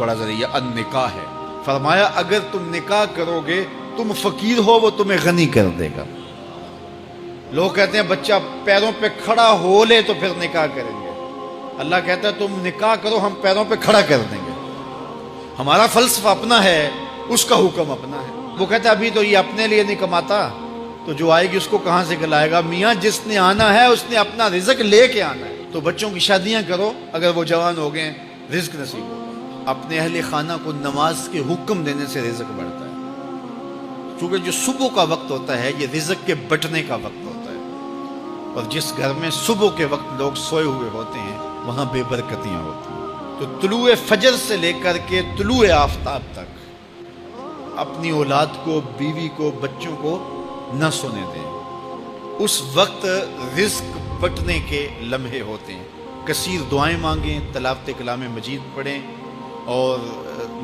بڑا ذریعہ النکاح ہے۔ فرمایا اگر تم نکاح کرو گے، تم فقیر ہو وہ تمہیں غنی کر دے گا۔ لوگ کہتے ہیں بچہ پیروں پہ کھڑا ہو لے تو پھر نکاح کریں گے، اللہ کہتا ہے تم نکاح کرو ہم پیروں پہ کھڑا کر دیں گے۔ ہمارا فلسفہ اپنا ہے، اس کا حکم اپنا ہے۔ وہ کہتا ہے ابھی تو یہ اپنے لیے نہیں کماتا، تو جو آئے گی اس کو کہاں سے کھلائے گا؟ میاں جس نے آنا ہے اس نے اپنا رزق لے کے آنا ہے۔ تو بچوں کی شادیاں کرو، اگر وہ جوان ہو گئے رزق نصیب ہوگا۔ اپنے اہل خانہ کو نماز کے حکم دینے سے رزق بڑھتا ہے، کیونکہ جو صبح کا وقت ہوتا ہے یہ رزق کے بٹنے کا وقت ہوتا ہے، اور جس گھر میں صبح کے وقت لوگ سوئے ہوئے ہوتے ہیں وہاں بے برکتیاں ہوتی ہیں۔ تو طلوع فجر سے لے کر کے طلوع آفتاب تک اپنی اولاد کو، بیوی کو، بچوں کو نہ سونے دیں۔ اس وقت رزق بٹنے کے لمحے ہوتے ہیں۔ کثیر دعائیں مانگیں، تلاوت کلام مجید پڑھیں، اور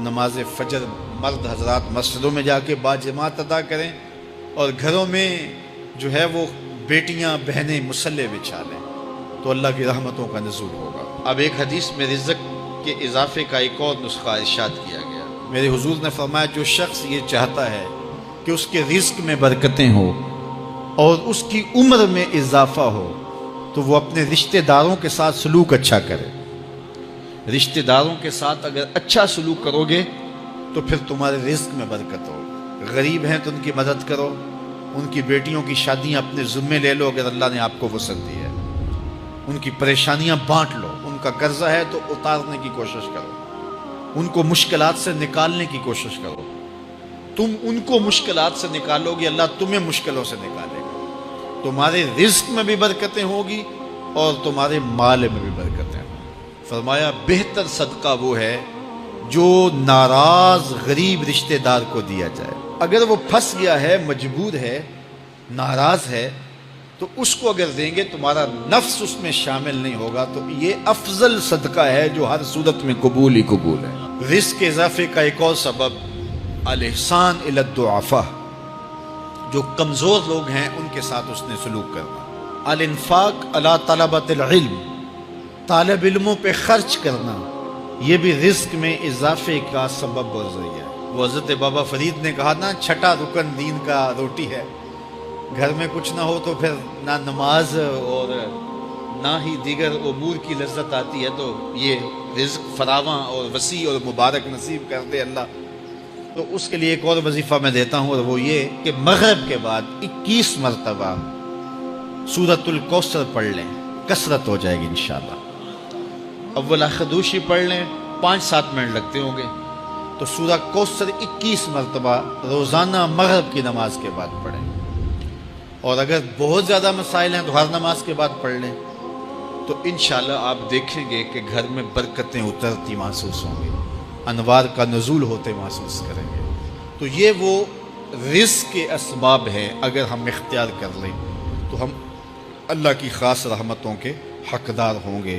نماز فجر مرد حضرات مسجدوں میں جا کے باجماعت ادا کریں، اور گھروں میں جو ہے وہ بیٹیاں بہنیں مصلے بچھا لیں، تو اللہ کی رحمتوں کا نزول ہوگا۔ اب ایک حدیث میں رزق کے اضافے کا ایک اور نسخہ ارشاد کیا گیا۔ میرے حضور نے فرمایا جو شخص یہ چاہتا ہے کہ اس کے رزق میں برکتیں ہوں اور اس کی عمر میں اضافہ ہو، تو وہ اپنے رشتہ داروں کے ساتھ سلوک اچھا کرے۔ رشتہ داروں کے ساتھ اگر اچھا سلوک کرو گے تو پھر تمہارے رزق میں برکت ہو۔ غریب ہیں تو ان کی مدد کرو، ان کی بیٹیوں کی شادیاں اپنے ذمے لے لو اگر اللہ نے آپ کو وسعت دی ہے، ان کی پریشانیاں بانٹ لو، ان کا قرضہ ہے تو اتارنے کی کوشش کرو، ان کو مشکلات سے نکالنے کی کوشش کرو۔ تم ان کو مشکلات سے نکالو گے، اللہ تمہیں مشکلوں سے نکالے گا۔ تمہارے رزق میں بھی برکتیں ہوگی اور تمہارے مال میں بھی برکتیں ہوں۔ فرمایا بہتر صدقہ وہ ہے جو ناراض غریب رشتہ دار کو دیا جائے۔ اگر وہ پھنس گیا ہے، مجبور ہے، ناراض ہے، تو اس کو اگر دیں گے تمہارا نفس اس میں شامل نہیں ہوگا، تو یہ افضل صدقہ ہے جو ہر صورت میں قبول ہی قبول ہے۔ رزق کے اضافے کا ایک اور سبب الاحسان الی الضعفاء، جو کمزور لوگ ہیں ان کے ساتھ اس نے سلوک کرنا۔ الانفاق علی طلبۃ العلم، طالب علموں پہ خرچ کرنا، یہ بھی رزق میں اضافے کا سبب اور ذریعہ ہے۔ وہ حضرت بابا فرید نے کہا نا، چھٹا رکن دین کا روٹی ہے۔ گھر میں کچھ نہ ہو تو پھر نہ نماز اور نہ ہی دیگر امور کی لذت آتی ہے، تو یہ رزق فراواں اور وسیع اور مبارک نصیب کر دے اللہ۔ تو اس کے لیے ایک اور وظیفہ میں دیتا ہوں، اور وہ یہ کہ مغرب کے بعد 21 مرتبہ سورۃ الکوثر پڑھ لیں، کثرت ہو جائے گی انشاءاللہ۔ اول خدوشی پڑھ لیں، 5-7 منٹ لگتے ہوں گے، تو سورہ کوثر 21 مرتبہ روزانہ مغرب کی نماز کے بعد پڑھیں۔ اور اگر بہت زیادہ مسائل ہیں تو ہر نماز کے بعد پڑھ لیں، تو انشاءاللہ آپ دیکھیں گے کہ گھر میں برکتیں اترتی محسوس ہوں گی، انوار کا نزول ہوتے محسوس کریں گے۔ تو یہ وہ رزق کے اسباب ہیں، اگر ہم اختیار کر لیں تو ہم اللہ کی خاص رحمتوں کے حقدار ہوں گے۔